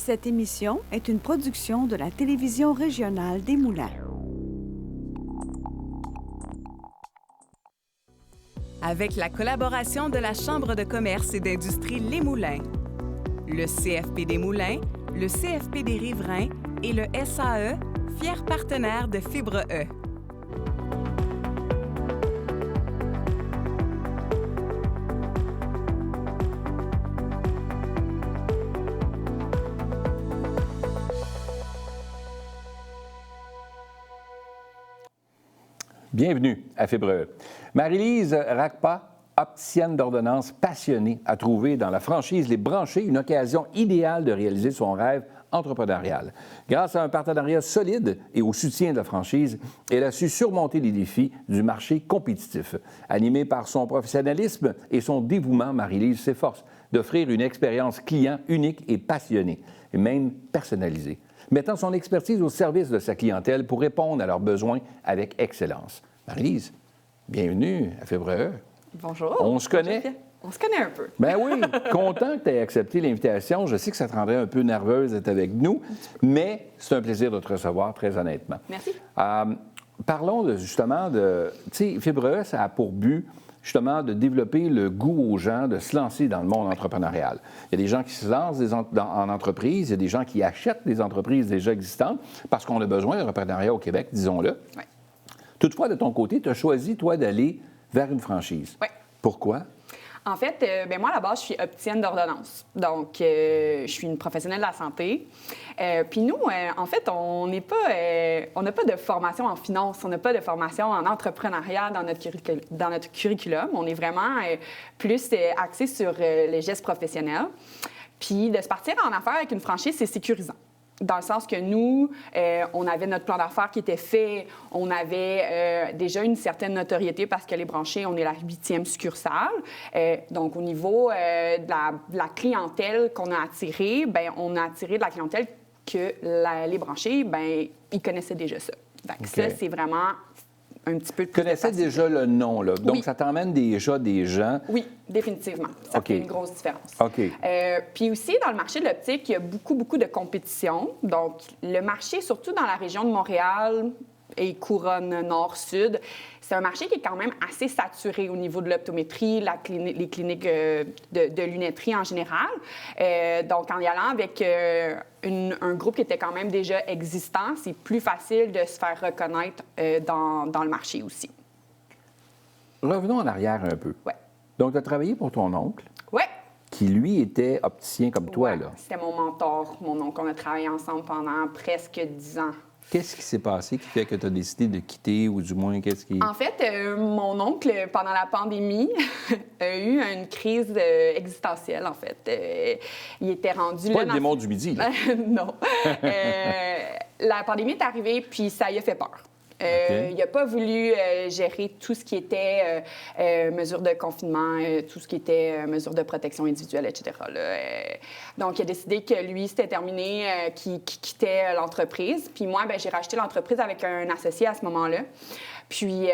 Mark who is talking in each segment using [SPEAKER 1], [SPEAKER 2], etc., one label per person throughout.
[SPEAKER 1] Cette émission est une production de la télévision régionale des Moulins.
[SPEAKER 2] Avec la collaboration de la Chambre de commerce et d'industrie Les Moulins, le CFP des Moulins, le CFP des Riverains et le SAE, fiers partenaires de Fibre E.
[SPEAKER 3] Bienvenue à Fibre E. Marie-Lise Racpa, opticienne d'ordonnance passionnée, a trouvé dans la franchise Les Branchés une occasion idéale de réaliser son rêve entrepreneurial. Grâce à un partenariat solide et au soutien de la franchise, elle a su surmonter les défis du marché compétitif. Animée par son professionnalisme et son dévouement, Marie-Lise s'efforce d'offrir une expérience client unique et passionnée, et même personnalisée, mettant son expertise au service de sa clientèle pour répondre à leurs besoins avec excellence. Marie-Lise, bienvenue à Fibre E.
[SPEAKER 4] Bonjour.
[SPEAKER 3] On se connaît?
[SPEAKER 4] On se connaît un peu.
[SPEAKER 3] Ben oui, content que tu aies accepté l'invitation. Je sais que ça te rendrait un peu nerveuse d'être avec nous, mais c'est un plaisir de te recevoir, très honnêtement.
[SPEAKER 4] Merci.
[SPEAKER 3] Parlons justement de... Tu sais, Fibre E, ça a pour but justement de développer le goût aux gens de se lancer dans le monde entrepreneurial. Il y a des gens qui se lancent en entreprise, il y a des gens qui achètent des entreprises déjà existantes parce qu'on a besoin d'entrepreneuriat au Québec, disons-le.
[SPEAKER 4] Oui.
[SPEAKER 3] Toutefois, de ton côté, tu as choisi, toi, d'aller vers une franchise.
[SPEAKER 4] Oui.
[SPEAKER 3] Pourquoi?
[SPEAKER 4] En fait, moi, à la base, je suis opticienne d'ordonnance. Donc, je suis une professionnelle de la santé. Puis nous, en fait, on n'a pas de formation en finance, on n'a pas de formation en entrepreneuriat dans notre curriculum. On est vraiment plus axé sur les gestes professionnels. Puis de se partir en affaires avec une franchise, c'est sécurisant. Dans le sens que nous, on avait notre plan d'affaires qui était fait, on avait déjà une certaine notoriété parce que Les Branchés, on est la 8e succursale. Donc, au niveau de la clientèle qu'on a attirée, bien, on a attiré de la clientèle que Les Branchés, bien, ils connaissaient déjà ça. Donc, ça, c'est vraiment un petit peu...
[SPEAKER 3] Tu connaissais déjà le nom, là. Donc,
[SPEAKER 4] oui.
[SPEAKER 3] Ça t'emmène déjà des gens...
[SPEAKER 4] Oui, définitivement. Ça fait une grosse différence.
[SPEAKER 3] OK.
[SPEAKER 4] Puis aussi, dans le marché de l'optique, il y a beaucoup de compétition. Donc, le marché, surtout dans la région de Montréal et couronne nord-sud, c'est un marché qui est quand même assez saturé au niveau de l'optométrie, les cliniques de lunetterie en général. Donc, en y allant avec un groupe qui était quand même déjà existant, c'est plus facile de se faire reconnaître dans le marché aussi.
[SPEAKER 3] Revenons en arrière un peu.
[SPEAKER 4] Oui.
[SPEAKER 3] Donc, tu as travaillé pour ton oncle,
[SPEAKER 4] Oui.
[SPEAKER 3] qui, lui, était opticien comme toi,
[SPEAKER 4] Ouais,
[SPEAKER 3] là.
[SPEAKER 4] c'était mon mentor, mon oncle. On a travaillé ensemble pendant presque 10 ans.
[SPEAKER 3] Qu'est-ce qui s'est passé qui fait que tu as décidé de quitter, ou du moins, qu'est-ce qui...
[SPEAKER 4] En fait, mon oncle, pendant la pandémie, a eu une crise existentielle, en fait. Il était rendu...
[SPEAKER 3] Pas le démon du midi, là.
[SPEAKER 4] Non. La pandémie est arrivée, puis ça y a fait peur.
[SPEAKER 3] Okay.
[SPEAKER 4] Il n'a pas voulu gérer tout ce qui était mesures de confinement, tout ce qui était mesures de protection individuelle, etc. Donc, il a décidé que lui, c'était terminé, qu'il quittait l'entreprise. Puis moi, j'ai racheté l'entreprise avec un associé à ce moment-là. Puis,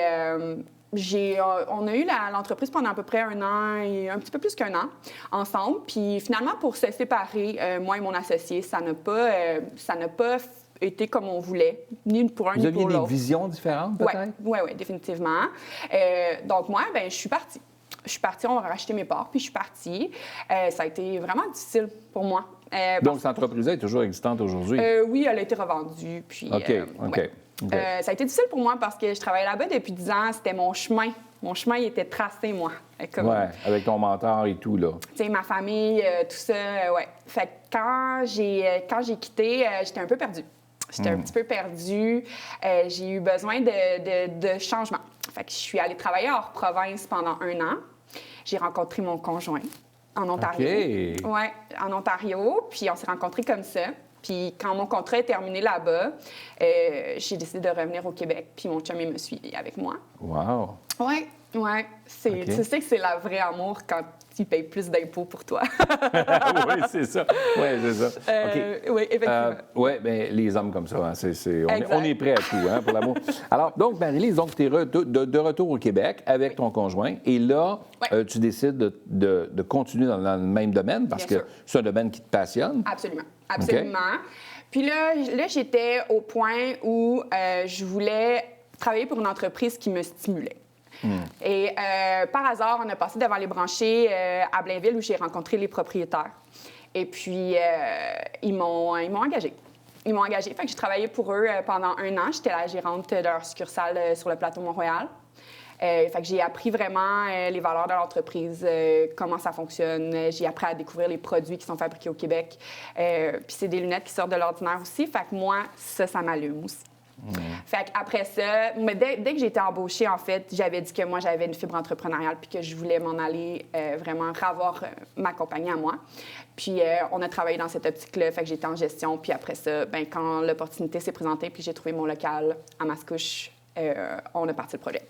[SPEAKER 4] on a eu l'entreprise pendant à peu près 1 an et un petit peu plus qu'1 an ensemble. Puis finalement, pour se séparer, moi et mon associé, ça n'a pas été comme on voulait, ni pour un ni pour l'autre.
[SPEAKER 3] Vous aviez des visions différentes, peut-être?
[SPEAKER 4] Oui, définitivement. Donc moi, je suis partie. On a racheté mes parts, puis je suis partie. Ça a été vraiment difficile pour moi.
[SPEAKER 3] Donc, cette entreprise-là est toujours existante aujourd'hui?
[SPEAKER 4] Oui, elle a été revendue. Puis,
[SPEAKER 3] OK.
[SPEAKER 4] Ouais. Ça a été difficile pour moi parce que je travaillais là-bas depuis 10 ans. C'était mon chemin. Mon chemin, il était tracé, moi.
[SPEAKER 3] Oui, avec ton mentor et tout, là.
[SPEAKER 4] Tu sais, ma famille, tout ça, ouais. Fait que quand j'ai quitté, j'étais un peu perdue. J'étais un petit peu perdue. J'ai eu besoin de changement. Fait que je suis allée travailler hors province pendant 1 an. J'ai rencontré mon conjoint en Ontario.
[SPEAKER 3] OK.
[SPEAKER 4] Oui, en Ontario. Puis on s'est rencontrés comme ça. Puis quand mon contrat est terminé là-bas, j'ai décidé de revenir au Québec. Puis mon chum, il me suit avec moi.
[SPEAKER 3] Wow!
[SPEAKER 4] Oui. Tu sais que c'est la vraie amour quand ils payent plus d'impôts pour toi.
[SPEAKER 3] Oui, c'est ça. Oui, c'est ça. OK.
[SPEAKER 4] Oui, effectivement.
[SPEAKER 3] Oui, bien, les hommes comme ça, hein, on est prêt à tout, hein, pour l'amour. Alors, donc, Marie-Lise, tu es de retour au Québec avec ton conjoint. Et là, tu décides de continuer dans le même domaine parce que c'est un domaine qui te passionne.
[SPEAKER 4] Absolument. Absolument. Okay. Puis là, j'étais au point où je voulais travailler pour une entreprise qui me stimulait. Et par hasard, on a passé devant les branchés à Blainville où j'ai rencontré les propriétaires. Et puis, ils m'ont engagée. Ils m'ont engagée. Fait que j'ai travaillé pour eux pendant 1 an. J'étais la gérante de leur succursale sur le plateau Mont-Royal. Fait que j'ai appris vraiment les valeurs de l'entreprise, comment ça fonctionne. J'ai appris à découvrir les produits qui sont fabriqués au Québec. Puis c'est des lunettes qui sortent de l'ordinaire aussi. Fait que moi, ça m'allume aussi. Fait qu'après ça, mais dès que j'ai été embauchée, en fait, j'avais dit que moi, j'avais une fibre entrepreneuriale puis que je voulais m'en aller vraiment avoir ma compagnie à moi. Puis on a travaillé dans cette optique-là, fait que j'étais en gestion. Puis après ça, bien, quand l'opportunité s'est présentée puis j'ai trouvé mon local à Mascouche, on a parti le projet.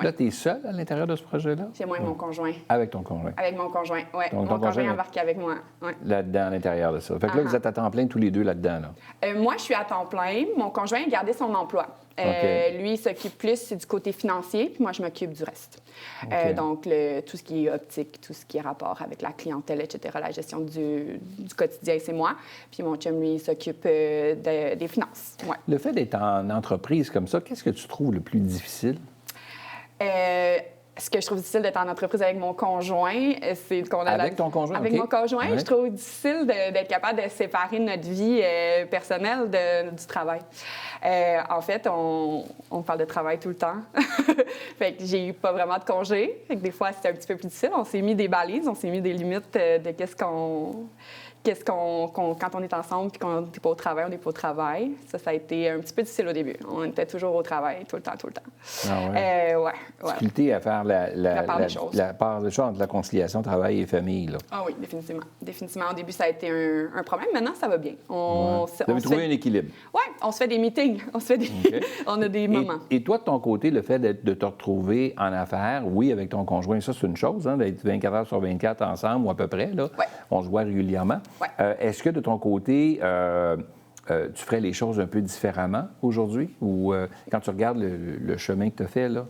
[SPEAKER 3] Là, tu es seule à l'intérieur de ce projet-là?
[SPEAKER 4] C'est moi et mon conjoint.
[SPEAKER 3] Avec ton conjoint?
[SPEAKER 4] Avec mon conjoint, oui.
[SPEAKER 3] Mon
[SPEAKER 4] conjoint est embarqué avec moi. Ouais.
[SPEAKER 3] Là-dedans, à l'intérieur de ça. Fait que là, vous êtes à temps plein tous les deux là-dedans, là?
[SPEAKER 4] Moi, je suis à temps plein. Mon conjoint a gardé son emploi. Lui, il s'occupe plus du côté financier, puis moi, je m'occupe du reste. Donc, tout ce qui est optique, tout ce qui est rapport avec la clientèle, etc., la gestion du quotidien, c'est moi. Puis mon chum, lui, il s'occupe des finances. Ouais.
[SPEAKER 3] Le fait d'être en entreprise comme ça, qu'est-ce que tu trouves le plus difficile?
[SPEAKER 4] Ce que je trouve difficile d'être en entreprise avec mon conjoint, c'est qu'on a...
[SPEAKER 3] Avec ton conjoint?
[SPEAKER 4] Avec mon conjoint, je trouve difficile d'être capable de séparer notre vie personnelle du travail. En fait, on parle de travail tout le temps. Fait que j'ai eu pas vraiment de congé. Fait que des fois, c'était un petit peu plus difficile. On s'est mis des balises, on s'est mis des limites de quand on est ensemble puis qu'on n'est pas au travail, on n'est pas au travail. Ça a été un petit peu difficile au début. On était toujours au travail, tout le temps.
[SPEAKER 3] Ah ouais?
[SPEAKER 4] Ouais.
[SPEAKER 3] Difficulté à faire la part des choses entre la conciliation travail et famille, là.
[SPEAKER 4] Ah oui, définitivement. Définitivement. Au début, ça a été un problème. Maintenant, ça va bien.
[SPEAKER 3] Vous avez trouvé un équilibre.
[SPEAKER 4] Oui, on se fait des meetings. On a des moments.
[SPEAKER 3] Et toi, de ton côté, le fait de te retrouver en affaires, oui, avec ton conjoint, ça, c'est une chose, hein, d'être 24 heures sur 24 ensemble ou à peu près, là.
[SPEAKER 4] Ouais.
[SPEAKER 3] On se voit régulièrement.
[SPEAKER 4] Ouais.
[SPEAKER 3] Est-ce que de ton côté, tu ferais les choses un peu différemment aujourd'hui ou quand tu regardes le chemin que tu as fait, là?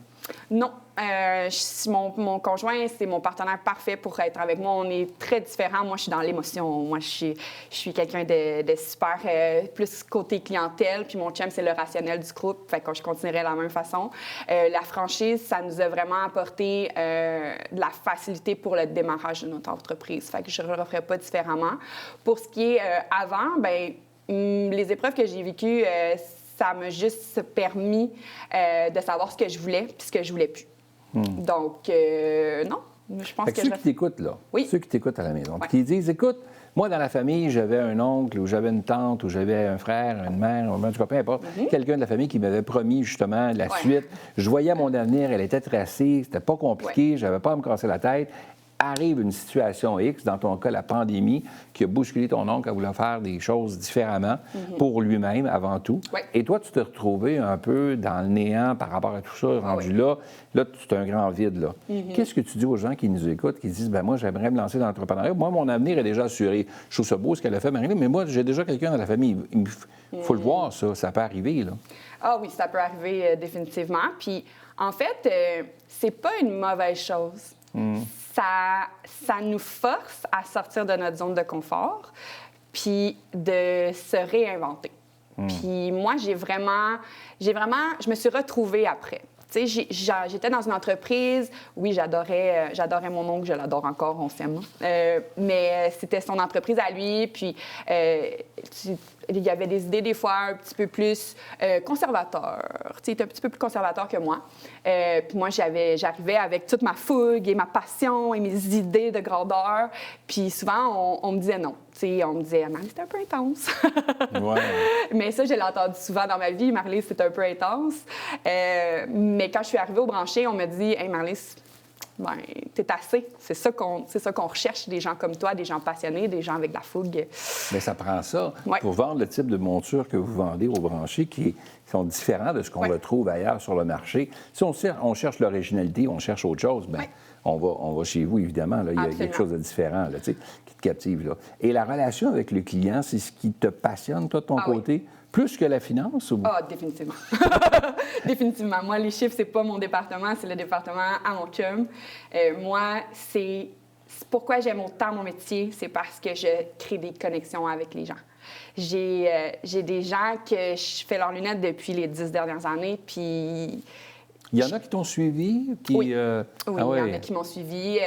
[SPEAKER 4] Non. Mon conjoint, c'est mon partenaire parfait pour être avec moi. On est très différents. Moi, je suis dans l'émotion. Moi, je suis quelqu'un de super, plus côté clientèle. Puis mon chum, c'est le rationnel du groupe. Fait que je continuerai de la même façon. La franchise, ça nous a vraiment apporté de la facilité pour le démarrage de notre entreprise. Fait que je ne le referai pas différemment. Pour ce qui est avant, bien, les épreuves que j'ai vécues, ça m'a juste permis de savoir ce que je voulais puis ce que je voulais plus. Donc, non, je pense que
[SPEAKER 3] ceux qui t'écoutent, là, ceux qui t'écoutent à la maison, qui disent, écoute, moi, dans la famille, j'avais un oncle ou j'avais une tante ou j'avais un frère, une mère, en tout cas, peu importe, quelqu'un de la famille qui m'avait promis justement la suite. Je voyais mon avenir, elle était tracée, c'était pas compliqué, j'avais pas à me casser la tête. Arrive une situation X, dans ton cas, la pandémie, qui a bousculé ton oncle à vouloir faire des choses différemment pour lui-même, avant tout.
[SPEAKER 4] Oui.
[SPEAKER 3] Et toi, tu t'es retrouvé un peu dans le néant par rapport à tout ça, rendu là. Là, tu as un grand vide, là. Qu'est-ce que tu dis aux gens qui nous écoutent, qui disent, ben moi, j'aimerais me lancer dans l'entrepreneuriat. Moi, mon avenir est déjà assuré. Je trouve ça beau, ce qu'elle a fait, Marie-Lise, mais moi, j'ai déjà quelqu'un dans la famille. Il faut le voir, ça. Ça peut arriver, là.
[SPEAKER 4] Ah oui, ça peut arriver définitivement. Puis, en fait, c'est pas une mauvaise chose. Ça nous force à sortir de notre zone de confort puis de se réinventer. Puis moi, je me suis retrouvée après. Tu sais, j'étais dans une entreprise, oui, j'adorais mon oncle, je l'adore encore, on s'aime. Mais c'était son entreprise à lui, puis il y avait des idées des fois un petit peu plus conservateurs. Tu sais, il était un petit peu plus conservateur que moi. Puis moi, j'arrivais avec toute ma fougue et ma passion et mes idées de grandeur. Puis souvent, on me disait non. Tu sais, on me disait, Marlise, c'est un peu intense.
[SPEAKER 3] Ouais.
[SPEAKER 4] Mais ça, je l'ai entendu souvent dans ma vie. Marlise, c'est un peu intense. Mais quand je suis arrivée au branché, on me dit, hey, Marlise, ben, t'es assez. C'est ça qu'on recherche, des gens comme toi, des gens passionnés, des gens avec de la fougue.
[SPEAKER 3] Mais ça prend ça
[SPEAKER 4] Ouais.
[SPEAKER 3] pour vendre le type de monture que vous vendez aux branchés qui sont différents de ce qu'on
[SPEAKER 4] Ouais.
[SPEAKER 3] retrouve ailleurs sur le marché. Si on cherche l'originalité, on cherche autre chose, bien,
[SPEAKER 4] Ouais.
[SPEAKER 3] on va chez vous, évidemment. Là, il y a
[SPEAKER 4] Absolument.
[SPEAKER 3] quelque chose de différent là, tu sais, qui te captive. Là. Et la relation avec le client, c'est ce qui te passionne, toi, de ton
[SPEAKER 4] Ah oui.
[SPEAKER 3] côté, plus que la finance? Ou...
[SPEAKER 4] Ah, définitivement. Définitivement. Moi, les chiffres, c'est pas mon département, c'est le département à mon chum. Moi, c'est pourquoi j'aime autant mon métier, c'est parce que je crée des connexions avec les gens. J'ai des gens que je fais leurs lunettes depuis les 10 dernières années, puis...
[SPEAKER 3] Il y en a qui t'ont suivi? Qui,
[SPEAKER 4] Oui. Oui,
[SPEAKER 3] ah ouais.
[SPEAKER 4] il y en a qui m'ont suivi.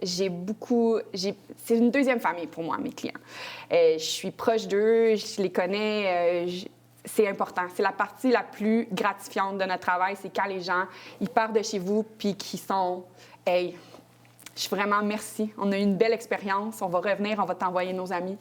[SPEAKER 4] J'ai beaucoup... C'est une deuxième famille pour moi, mes clients. Je suis proche d'eux, je les connais. C'est important. C'est la partie la plus gratifiante de notre travail. C'est quand les gens, ils partent de chez vous puis qu'ils sont... Hey, je suis vraiment merci. On a eu une belle expérience. On va revenir, on va t'envoyer nos amis.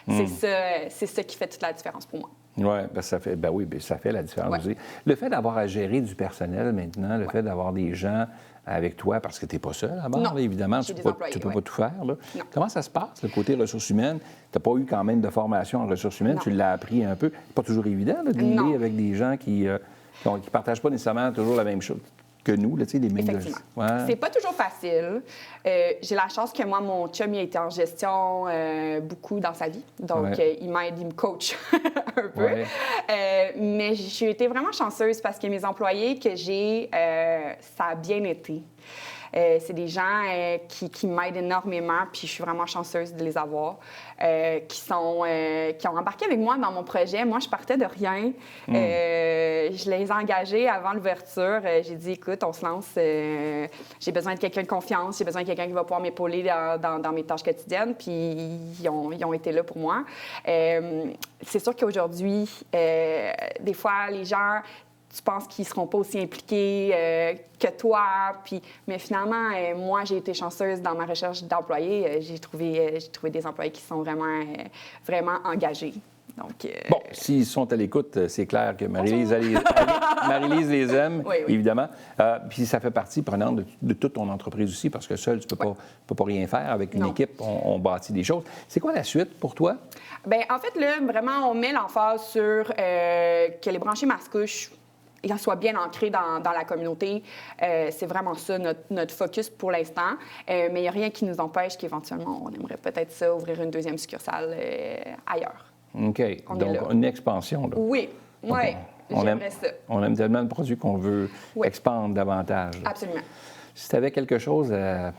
[SPEAKER 4] C'est ça qui fait toute la différence pour moi.
[SPEAKER 3] Oui, ça fait la différence
[SPEAKER 4] Ouais.
[SPEAKER 3] aussi. Le fait d'avoir à gérer du personnel maintenant, le fait d'avoir des gens avec toi, parce que tu n'es pas seul à bord,
[SPEAKER 4] Non.
[SPEAKER 3] là, évidemment,
[SPEAKER 4] J'ai
[SPEAKER 3] tu
[SPEAKER 4] des
[SPEAKER 3] ne
[SPEAKER 4] employés,
[SPEAKER 3] peux
[SPEAKER 4] ouais.
[SPEAKER 3] pas tout faire. Là.
[SPEAKER 4] Non.
[SPEAKER 3] Comment ça se passe, le côté ressources humaines? Tu n'as pas eu quand même de formation en ressources humaines,
[SPEAKER 4] Non.
[SPEAKER 3] tu l'as appris un peu. C'est pas toujours évident de dealer
[SPEAKER 4] Non.
[SPEAKER 3] avec des gens qui ne partagent pas nécessairement toujours la même chose que nous, là, tu sais, les mêmes...
[SPEAKER 4] Effectivement.
[SPEAKER 3] Ouais.
[SPEAKER 4] C'est pas toujours facile. J'ai la chance que moi, mon chum, il a été en gestion beaucoup dans sa vie. Donc,
[SPEAKER 3] Ouais.
[SPEAKER 4] il m'aide, il me coach un peu.
[SPEAKER 3] Ouais.
[SPEAKER 4] Mais j'ai été vraiment chanceuse parce que mes employés que j'ai, ça a bien été. C'est des gens qui m'aident énormément, puis je suis vraiment chanceuse de les avoir, qui ont embarqué avec moi dans mon projet. Moi, je partais de rien. Je les ai engagés avant l'ouverture. J'ai dit, écoute, on se lance. J'ai besoin de quelqu'un de confiance. J'ai besoin de quelqu'un qui va pouvoir m'épauler dans mes tâches quotidiennes. Puis ils ont été là pour moi. C'est sûr qu'aujourd'hui, des fois, les gens... Tu penses qu'ils ne seront pas aussi impliqués que toi. Mais finalement, moi, j'ai été chanceuse dans ma recherche d'employés. J'ai trouvé des employés qui sont vraiment engagés. Donc,
[SPEAKER 3] Bon, s'ils sont à l'écoute, c'est clair que Marie-Lise les aime,
[SPEAKER 4] Oui, oui.
[SPEAKER 3] évidemment. Puis ça fait partie prenante de toute ton entreprise aussi, parce que seul, tu ne peux pas rien faire. Avec une
[SPEAKER 4] Non.
[SPEAKER 3] équipe, on bâtit des choses. C'est quoi la suite pour toi?
[SPEAKER 4] bien, en fait, là, vraiment, on met l'emphase sur que les branchés Mascouche soient bien ancrés dans la communauté. C'est vraiment ça, notre focus pour l'instant. Mais il n'y a rien qui nous empêche qu'éventuellement, on aimerait peut-être ça, ouvrir une deuxième succursale ailleurs.
[SPEAKER 3] OK.
[SPEAKER 4] On est
[SPEAKER 3] Donc,
[SPEAKER 4] là.
[SPEAKER 3] une expansion, là.
[SPEAKER 4] Oui,
[SPEAKER 3] Donc,
[SPEAKER 4] oui, j'aimerais ça.
[SPEAKER 3] On aime tellement le produit qu'on veut
[SPEAKER 4] Oui.
[SPEAKER 3] expandre davantage. là.
[SPEAKER 4] Absolument.
[SPEAKER 3] Si tu avais quelque chose à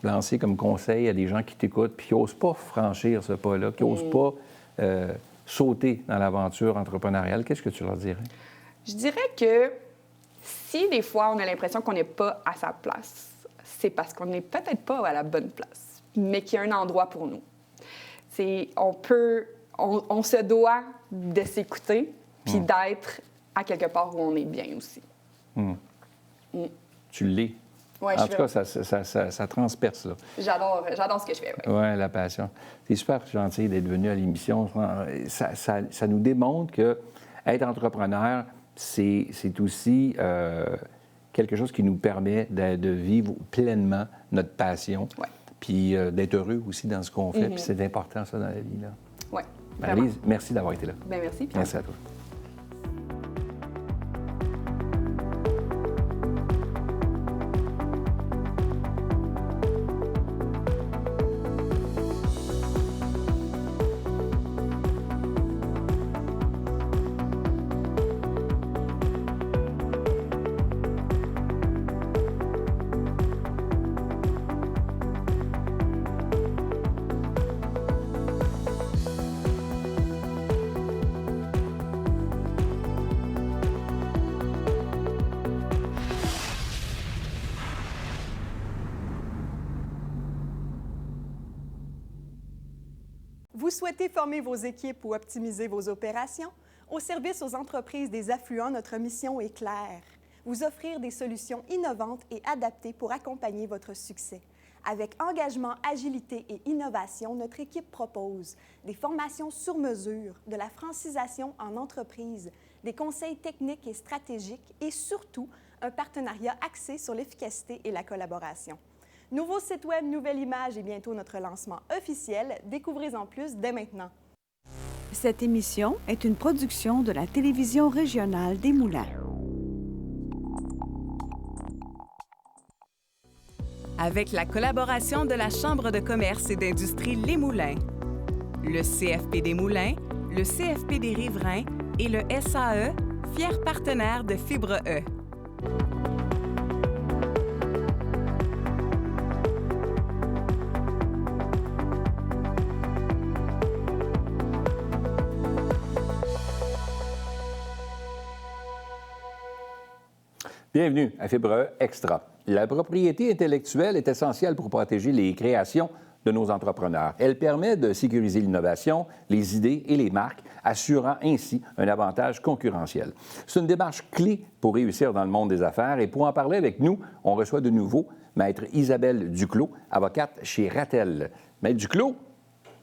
[SPEAKER 3] lancer comme conseil à des gens qui t'écoutent puis qui n'osent pas franchir ce pas-là, qui n'osent pas sauter dans l'aventure entrepreneuriale, qu'est-ce que tu leur dirais?
[SPEAKER 4] Je dirais que si des fois on a l'impression qu'on n'est pas à sa place, c'est parce qu'on n'est peut-être pas à la bonne place, mais qu'il y a un endroit pour nous. On se doit de s'écouter puis d'être à quelque part où on est bien aussi.
[SPEAKER 3] Tu l'es.
[SPEAKER 4] Ouais,
[SPEAKER 3] En tout cas, ça transperce, là.
[SPEAKER 4] J'adore ce que je fais. Ouais.
[SPEAKER 3] Oui, la passion. C'est super gentil d'être venu à l'émission. Ça nous démontre que être entrepreneur, c'est aussi quelque chose qui nous permet de vivre pleinement notre passion,
[SPEAKER 4] Ouais.
[SPEAKER 3] puis d'être heureux aussi dans ce qu'on fait. Puis c'est important, ça, dans la vie. Là.
[SPEAKER 4] Ouais,
[SPEAKER 3] Marie-Lise, merci d'avoir été là.
[SPEAKER 4] Ben, merci. Puis
[SPEAKER 3] Merci à toi.
[SPEAKER 5] Vous souhaitez former vos équipes ou optimiser vos opérations? Au service aux entreprises des affluents, notre mission est claire. Vous offrir des solutions innovantes et adaptées pour accompagner votre succès. Avec engagement, agilité et innovation, notre équipe propose des formations sur mesure, de la francisation en entreprise, des conseils techniques et stratégiques et surtout un partenariat axé sur l'efficacité et la collaboration. Nouveau site web, nouvelle image et bientôt notre lancement officiel. Découvrez-en plus dès maintenant.
[SPEAKER 1] Cette émission est une production de la Télévision régionale des Moulins.
[SPEAKER 2] Avec la collaboration de la Chambre de commerce et d'industrie Les Moulins, le CFP des Moulins, le CFP des Riverains et le SAE, fiers partenaires de Fibre E.
[SPEAKER 3] Bienvenue à Fibre E Extra. La propriété intellectuelle est essentielle pour protéger les créations de nos entrepreneurs. Elle permet de sécuriser l'innovation, les idées et les marques, assurant ainsi un avantage concurrentiel. C'est une démarche clé pour réussir dans le monde des affaires et pour en parler avec nous, on reçoit de nouveau Maître Isabelle Duclos, avocate chez Ratel. Maître Duclos,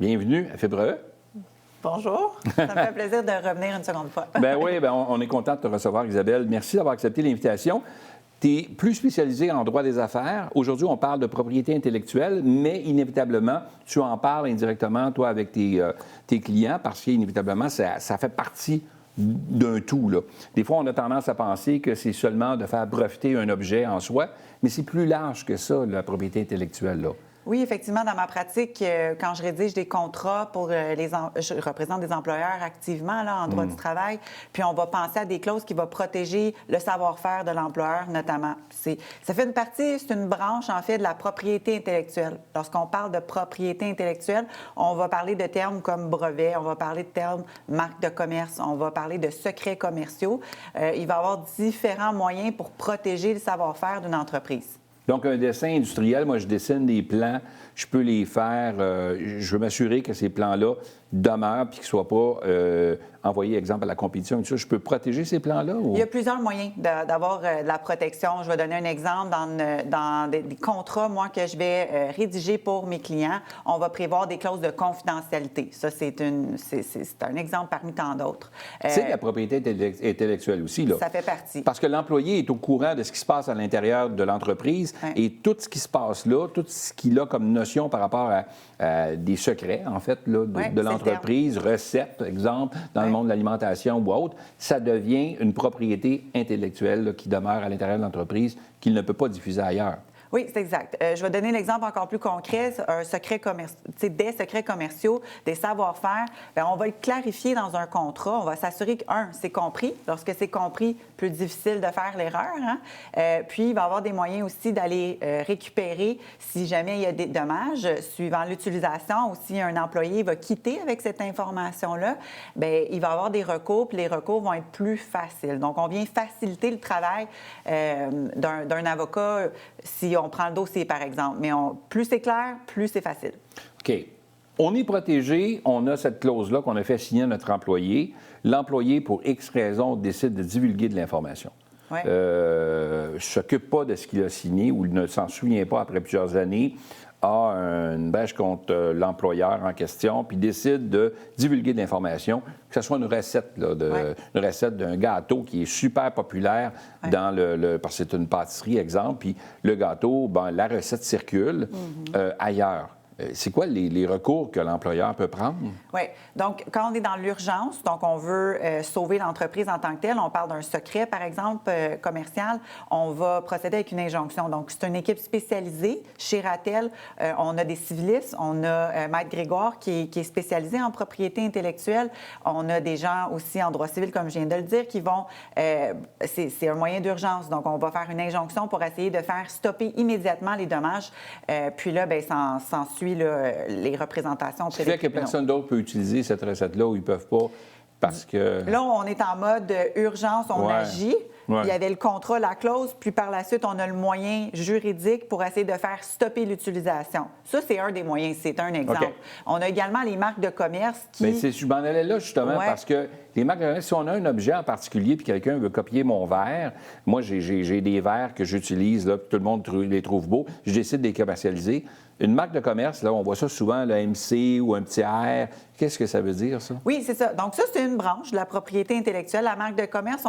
[SPEAKER 3] bienvenue à Fibre E.
[SPEAKER 6] Bonjour, ça me fait plaisir de revenir une seconde fois.
[SPEAKER 3] On est content de te recevoir, Isabelle. Merci d'avoir accepté l'invitation. Tu es plus spécialisée en droit des affaires. Aujourd'hui, on parle de propriété intellectuelle, mais inévitablement, tu en parles indirectement, toi, avec tes clients, parce qu'inévitablement, ça fait partie d'un tout, là. Des fois, on a tendance à penser que c'est seulement de faire breveter un objet en soi, mais c'est plus large que ça, la propriété intellectuelle, là.
[SPEAKER 6] Oui, effectivement, dans ma pratique, quand je rédige des contrats pour je représente des employeurs activement là, en droit du travail, puis on va penser à des clauses qui vont protéger le savoir-faire de l'employeur, notamment. Ça fait une partie, c'est une branche, en fait, de la propriété intellectuelle. Lorsqu'on parle de propriété intellectuelle, on va parler de termes comme brevet, on va parler de termes marque de commerce, on va parler de secrets commerciaux. Il va y avoir différents moyens pour protéger le savoir-faire d'une entreprise.
[SPEAKER 3] Donc, un dessin industriel, moi, je dessine des plans, je peux les faire, je veux m'assurer que ces plans-là demeurent puis qu'ils ne soient pas envoyés, exemple, à la compétition. Je peux protéger ces plans-là? Ou...
[SPEAKER 6] Il y a plusieurs moyens d'avoir de la protection. Je vais donner un exemple. Dans des contrats, moi, que je vais rédiger pour mes clients, on va prévoir des clauses de confidentialité. Ça, c'est un exemple parmi tant d'autres.
[SPEAKER 3] C'est la propriété intellectuelle aussi, là.
[SPEAKER 6] Ça fait partie.
[SPEAKER 3] Parce que l'employé est au courant de ce qui se passe à l'intérieur de l'entreprise et tout ce qui se passe là, tout ce qu'il a comme notion par rapport à des secrets, en fait, là, de l'entreprise, recettes, exemple, dans le monde de l'alimentation ou autre, ça devient une propriété intellectuelle là, qui demeure à l'intérieur de l'entreprise, qu'il ne peut pas diffuser ailleurs.
[SPEAKER 6] Oui, c'est exact. Je vais donner l'exemple encore plus concret, des secrets commerciaux, des savoir-faire. Bien, on va le clarifier dans un contrat. On va s'assurer que, c'est compris. Lorsque c'est compris, plus difficile de faire l'erreur. Hein? Puis, il va y avoir des moyens aussi d'aller récupérer si jamais il y a des dommages suivant l'utilisation ou si un employé va quitter avec cette information-là. Bien, il va y avoir des recours, puis les recours vont être plus faciles. Donc, on vient faciliter le travail d'un avocat si on prend le dossier, par exemple. Mais plus c'est clair, plus c'est facile.
[SPEAKER 3] OK. On est protégé, on a cette clause-là qu'on a fait signer à notre employé. L'employé, pour X raison, décide de divulguer de l'information.
[SPEAKER 6] Ouais.
[SPEAKER 3] Ne s'occupe pas de ce qu'il a signé ou ne s'en souvient pas après plusieurs années, a une bêche contre l'employeur en question, puis décide de divulguer de l'information, que ce soit une recette, là, une recette d'un gâteau qui est super populaire dans parce que c'est une pâtisserie, exemple, puis le gâteau, la recette circule ailleurs. C'est quoi les recours que l'employeur peut prendre?
[SPEAKER 6] Oui. Donc, quand on est dans l'urgence, donc on veut sauver l'entreprise en tant que telle, on parle d'un secret, par exemple, commercial, on va procéder avec une injonction. Donc, c'est une équipe spécialisée. Chez Ratel, on a des civilistes, on a Maître Grégoire qui est spécialisé en propriété intellectuelle. On a des gens aussi en droit civil, comme je viens de le dire, qui vont... c'est un moyen d'urgence. Donc, on va faire une injonction pour essayer de faire stopper immédiatement les dommages. Puis là, bien, s'ensuit les représentations.
[SPEAKER 3] Ce qui fait que personne d'autre peut utiliser cette recette-là où ils ne peuvent pas parce que...
[SPEAKER 6] Là, on est en mode urgence, on agit.
[SPEAKER 3] Ouais.
[SPEAKER 6] Il y avait le contrat, la clause, puis par la suite, on a le moyen juridique pour essayer de faire stopper l'utilisation. Ça, c'est un des moyens, c'est un exemple. Okay. On a également les marques de commerce qui...
[SPEAKER 3] Bien, je m'en allais là, justement, parce que les marques de commerce, si on a un objet en particulier puis quelqu'un veut copier mon verre, moi, j'ai des verres que j'utilise, là, puis tout le monde les trouve beaux, je décide de les commercialiser. Une marque de commerce, là, on voit ça souvent, le MC ou un petit R. Qu'est-ce que ça veut dire, ça?
[SPEAKER 6] Oui, c'est ça. Donc, ça, c'est une branche de la propriété intellectuelle. La marque de commerce,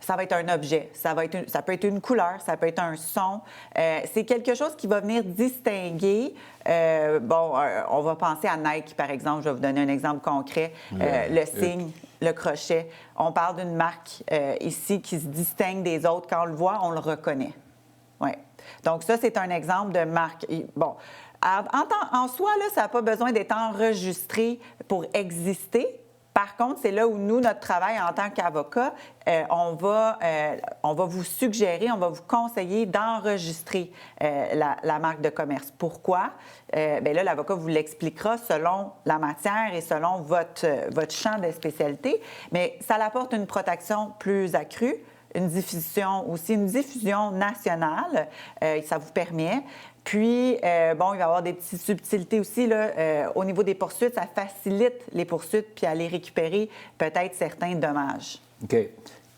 [SPEAKER 6] ça va être un objet. Ça peut être une couleur, ça peut être un son. C'est quelque chose qui va venir distinguer. On va penser à Nike, par exemple. Je vais vous donner un exemple concret. Le signe, le crochet. On parle d'une marque ici qui se distingue des autres. Quand on le voit, on le reconnaît. Oui. Donc, ça, c'est un exemple de marque. Bon, en soi, là, ça n'a pas besoin d'être enregistré pour exister. Par contre, c'est là où nous, notre travail en tant qu'avocat, on va vous suggérer, on va vous conseiller d'enregistrer la marque de commerce. Pourquoi? Bien là, l'avocat vous l'expliquera selon la matière et selon votre champ de spécialité, mais ça apporte une protection plus accrue. Une diffusion nationale, ça vous permet. Puis, il va y avoir des petites subtilités aussi. Là, au niveau des poursuites, ça facilite les poursuites puis aller récupérer peut-être certains dommages.
[SPEAKER 3] OK.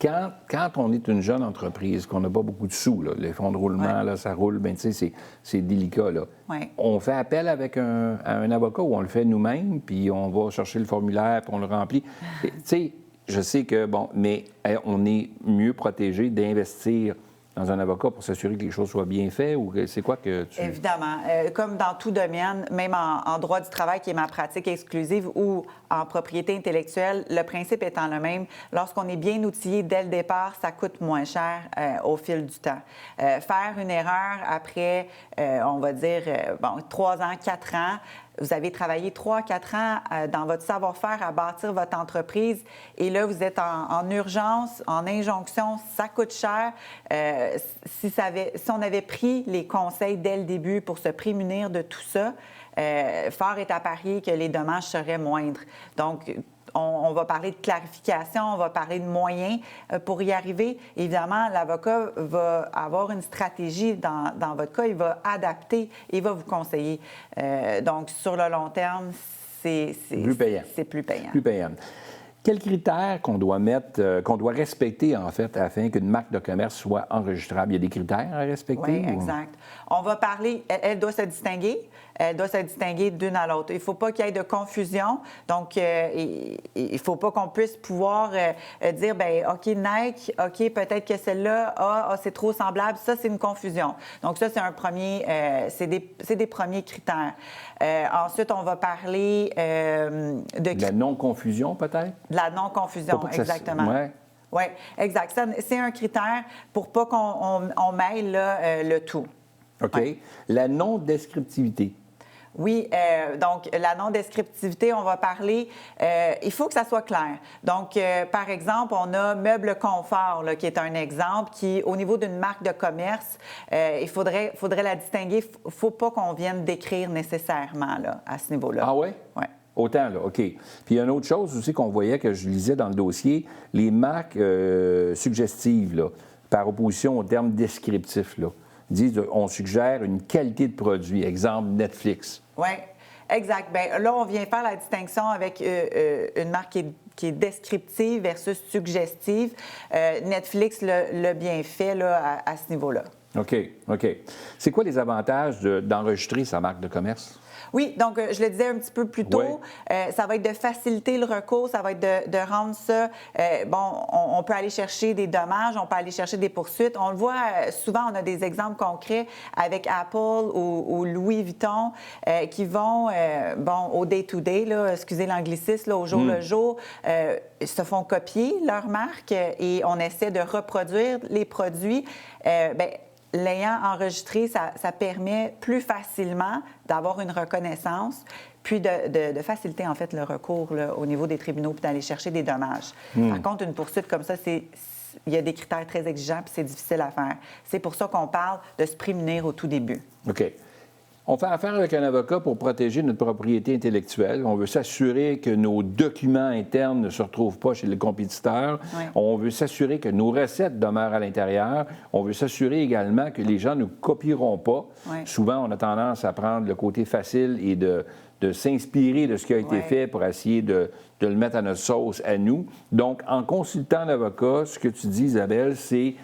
[SPEAKER 3] Quand on est une jeune entreprise, qu'on n'a pas beaucoup de sous, là, les fonds de roulement, là, ça roule, bien, tu sais, c'est délicat, là.
[SPEAKER 6] Ouais.
[SPEAKER 3] On fait appel avec un avocat ou on le fait nous-mêmes, puis on va chercher le formulaire, puis on le remplit. Tu sais, je sais que, mais on est mieux protégé d'investir dans un avocat pour s'assurer que les choses soient bien faites ou c'est quoi que tu...
[SPEAKER 6] Évidemment. Comme dans tout domaine, même en droit du travail, qui est ma pratique exclusive, ou en propriété intellectuelle, le principe étant le même. Lorsqu'on est bien outillé dès le départ, ça coûte moins cher au fil du temps. Faire une erreur après, on va dire, 3 ans, 4 ans, vous avez travaillé 3-4 ans dans votre savoir-faire à bâtir votre entreprise et là, vous êtes en urgence, en injonction, ça coûte cher. Si on avait pris les conseils dès le début pour se prémunir de tout ça, fort est à parier que les dommages seraient moindres. Donc, on va parler de clarification, on va parler de moyens pour y arriver. Évidemment, l'avocat va avoir une stratégie dans votre cas, il va adapter, il va vous conseiller. Donc, sur le long terme, c'est
[SPEAKER 3] plus payant.
[SPEAKER 6] C'est plus payant.
[SPEAKER 3] Plus payant. Quels critères qu'on doit mettre, qu'on doit respecter, en fait, afin qu'une marque de commerce soit enregistrable? Il y a des critères à respecter?
[SPEAKER 6] Oui, exact. On va parler, elle doit se distinguer. Elle doit se distinguer d'une à l'autre. Il ne faut pas qu'il y ait de confusion. Donc, il ne faut pas qu'on puisse pouvoir dire, bien, OK, Nike, OK, peut-être que celle-là, c'est trop semblable. Ça, c'est une confusion. Donc, ça, c'est un premier, c'est des premiers critères. Ensuite, on va parler de
[SPEAKER 3] la non-confusion, peut-être?
[SPEAKER 6] De la non-confusion, exactement. Oui, exact. C'est un critère pour pas qu'on mêle le tout.
[SPEAKER 3] OK.
[SPEAKER 6] Ouais.
[SPEAKER 3] La non-descriptivité.
[SPEAKER 6] Oui, donc la non-descriptivité, on va parler, il faut que ça soit clair. Donc, par exemple, on a Meubles Confort, là, qui est un exemple, qui, au niveau d'une marque de commerce, il faudrait la distinguer. Il ne faut pas qu'on vienne décrire nécessairement là, à ce niveau-là.
[SPEAKER 3] Ah oui?
[SPEAKER 6] Oui.
[SPEAKER 3] Autant, là, OK. Puis il y a une autre chose aussi qu'on voyait, que je lisais dans le dossier, les marques suggestives, là, par opposition au terme descriptif, là. Disent on suggère une qualité de produit, exemple Netflix.
[SPEAKER 6] Oui, exact. Bien, là, on vient faire la distinction avec une marque qui est descriptive versus suggestive. Netflix l'a bien fait là, à ce niveau-là.
[SPEAKER 3] OK, OK. C'est quoi les avantages d'enregistrer sa marque de commerce?
[SPEAKER 6] Oui, donc je le disais un petit peu plus tôt, ça va être de faciliter le recours, ça va être de rendre ça, on peut aller chercher des dommages, on peut aller chercher des poursuites. On le voit souvent, on a des exemples concrets avec Apple ou Louis Vuitton qui vont, au day-to-day, là, excusez l'anglicisme, là, au jour le jour, se font copier leur marque et on essaie de reproduire les produits. L'ayant enregistré, ça permet plus facilement d'avoir une reconnaissance, puis de faciliter, en fait, le recours là, au niveau des tribunaux, puis d'aller chercher des dommages. Par contre, une poursuite comme ça, il y a des critères très exigeants, puis c'est difficile à faire. C'est pour ça qu'on parle de se prémunir au tout début.
[SPEAKER 3] OK. On fait affaire avec un avocat pour protéger notre propriété intellectuelle. On veut s'assurer que nos documents internes ne se retrouvent pas chez le compétiteur.
[SPEAKER 6] Oui.
[SPEAKER 3] On veut s'assurer que nos recettes demeurent à l'intérieur. On veut s'assurer également que les gens ne copieront pas.
[SPEAKER 6] Oui.
[SPEAKER 3] Souvent, on a tendance à prendre le côté facile et de s'inspirer de ce qui a été fait pour essayer de le mettre à notre sauce, à nous. Donc, en consultant l'avocat, ce que tu dis, Isabelle, c'est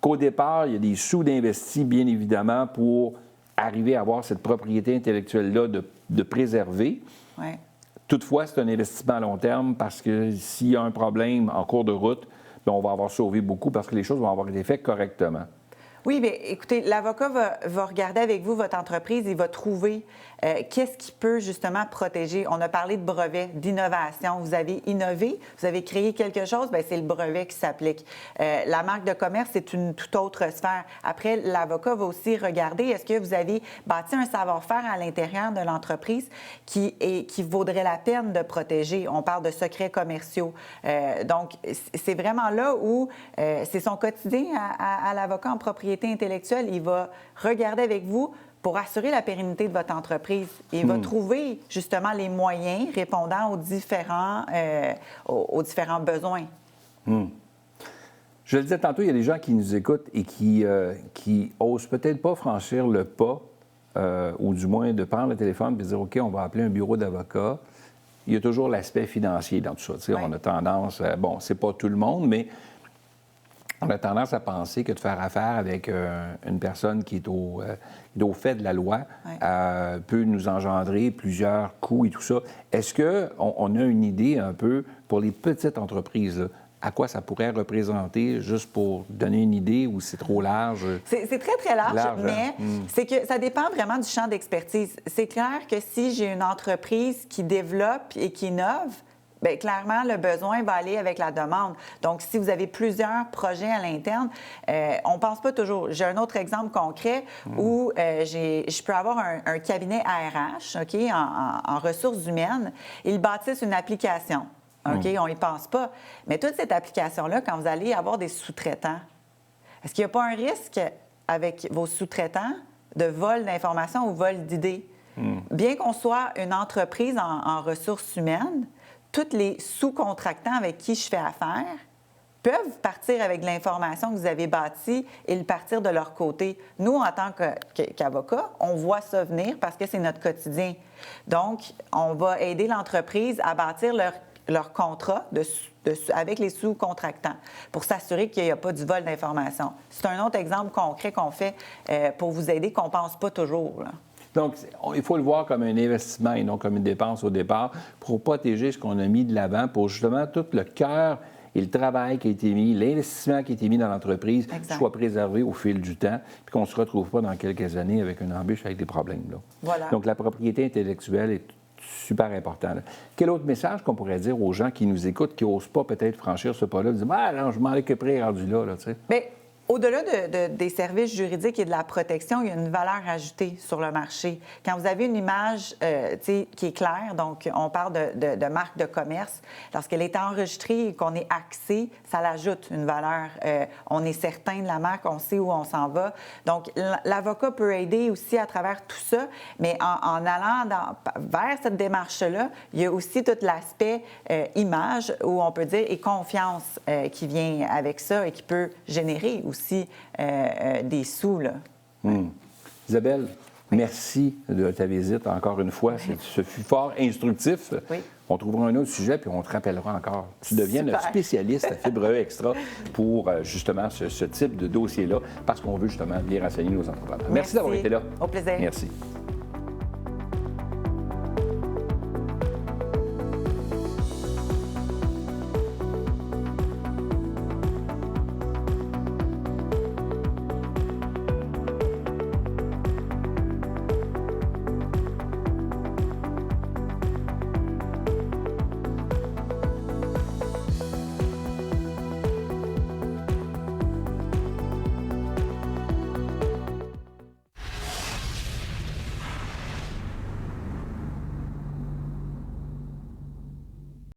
[SPEAKER 3] qu'au départ, il y a des sous d'investis, bien évidemment, pour arriver à avoir cette propriété intellectuelle-là de préserver.
[SPEAKER 6] Ouais.
[SPEAKER 3] Toutefois, c'est un investissement à long terme parce que s'il y a un problème en cours de route, bien, on va avoir sauvé beaucoup parce que les choses vont avoir été faites correctement.
[SPEAKER 6] Oui, bien, écoutez, l'avocat va regarder avec vous votre entreprise, il va trouver qu'est-ce qui peut justement protéger. On a parlé de brevets, d'innovation. Vous avez innové, vous avez créé quelque chose, bien, c'est le brevet qui s'applique. La marque de commerce, c'est une toute autre sphère. Après, l'avocat va aussi regarder, est-ce que vous avez bâti un savoir-faire à l'intérieur de l'entreprise qui vaudrait la peine de protéger. On parle de secrets commerciaux. Donc, c'est vraiment là où c'est son quotidien à l'avocat en propriété intellectuelle. Il va regarder avec vous pour assurer la pérennité de votre entreprise. Il va trouver justement les moyens répondant aux différents besoins.
[SPEAKER 3] Je le disais tantôt, il y a des gens qui nous écoutent et qui osent peut-être pas franchir le pas, ou du moins de prendre le téléphone et de dire, OK, on va appeler un bureau d'avocat. Il y a toujours l'aspect financier dans tout ça. Tu sais, on a tendance, bon, c'est pas tout le monde, mais on a tendance à penser que de faire affaire avec une personne qui est au fait de la loi peut nous engendrer plusieurs coûts et tout ça. Est-ce qu'on a une idée un peu pour les petites entreprises, là, à quoi ça pourrait représenter, juste pour donner une idée, ou c'est trop large?
[SPEAKER 6] C'est très, très large, mais c'est que ça dépend vraiment du champ d'expertise. C'est clair que si j'ai une entreprise qui développe et qui innove, bien, clairement, le besoin va aller avec la demande. Donc, si vous avez plusieurs projets à l'interne, on ne pense pas toujours. J'ai un autre exemple concret où je peux avoir un cabinet ARH, OK, en ressources humaines. Ils bâtissent une application. OK, on n'y pense pas. Mais toute cette application-là, quand vous allez avoir des sous-traitants, est-ce qu'il n'y a pas un risque avec vos sous-traitants de vol d'informations ou vol d'idées? Bien qu'on soit une entreprise en ressources humaines, tous les sous-contractants avec qui je fais affaire peuvent partir avec l'information que vous avez bâtie et le partir de leur côté. Nous, en tant qu'avocats, on voit ça venir parce que c'est notre quotidien. Donc, on va aider l'entreprise à bâtir leur contrat avec les sous-contractants pour s'assurer qu'il n'y a pas du vol d'informations. C'est un autre exemple concret qu'on fait pour vous aider, qu'on ne pense pas toujours, là.
[SPEAKER 3] Donc, il faut le voir comme un investissement et non comme une dépense au départ pour protéger ce qu'on a mis de l'avant, pour justement tout le cœur et le travail qui a été mis, l'investissement qui a été mis dans l'entreprise soit préservé au fil du temps, puis qu'on ne se retrouve pas dans quelques années avec une embûche, avec des problèmes, là.
[SPEAKER 6] Voilà.
[SPEAKER 3] Donc, la propriété intellectuelle est super important, là. Quel autre message qu'on pourrait dire aux gens qui nous écoutent, qui n'osent pas peut-être franchir ce pas-là, de dire « Ah non, je m'en occuperai rendu là, tu sais. »
[SPEAKER 6] Bien, au-delà des services juridiques et de la protection, il y a une valeur ajoutée sur le marché. Quand vous avez une image qui est claire, donc on parle de marque de commerce, lorsqu'elle est enregistrée et qu'on est axé, ça l'ajoute une valeur. On est certain de la marque, on sait où on s'en va. Donc, l'avocat peut aider aussi à travers tout ça, mais en allant vers cette démarche-là, il y a aussi tout l'aspect image, où on peut dire, et confiance qui vient avec ça et qui peut générer aussi des sous, là.
[SPEAKER 3] Isabelle, merci de ta visite encore une fois. Ce fut fort instructif.
[SPEAKER 6] Oui.
[SPEAKER 3] On trouvera un autre sujet, puis on te rappellera encore. Tu deviens notre spécialiste à Fibre E Extra pour justement ce type de dossier-là, parce qu'on veut justement bien renseigner nos entrepreneurs. Merci d'avoir été là.
[SPEAKER 6] Au plaisir.
[SPEAKER 3] Merci.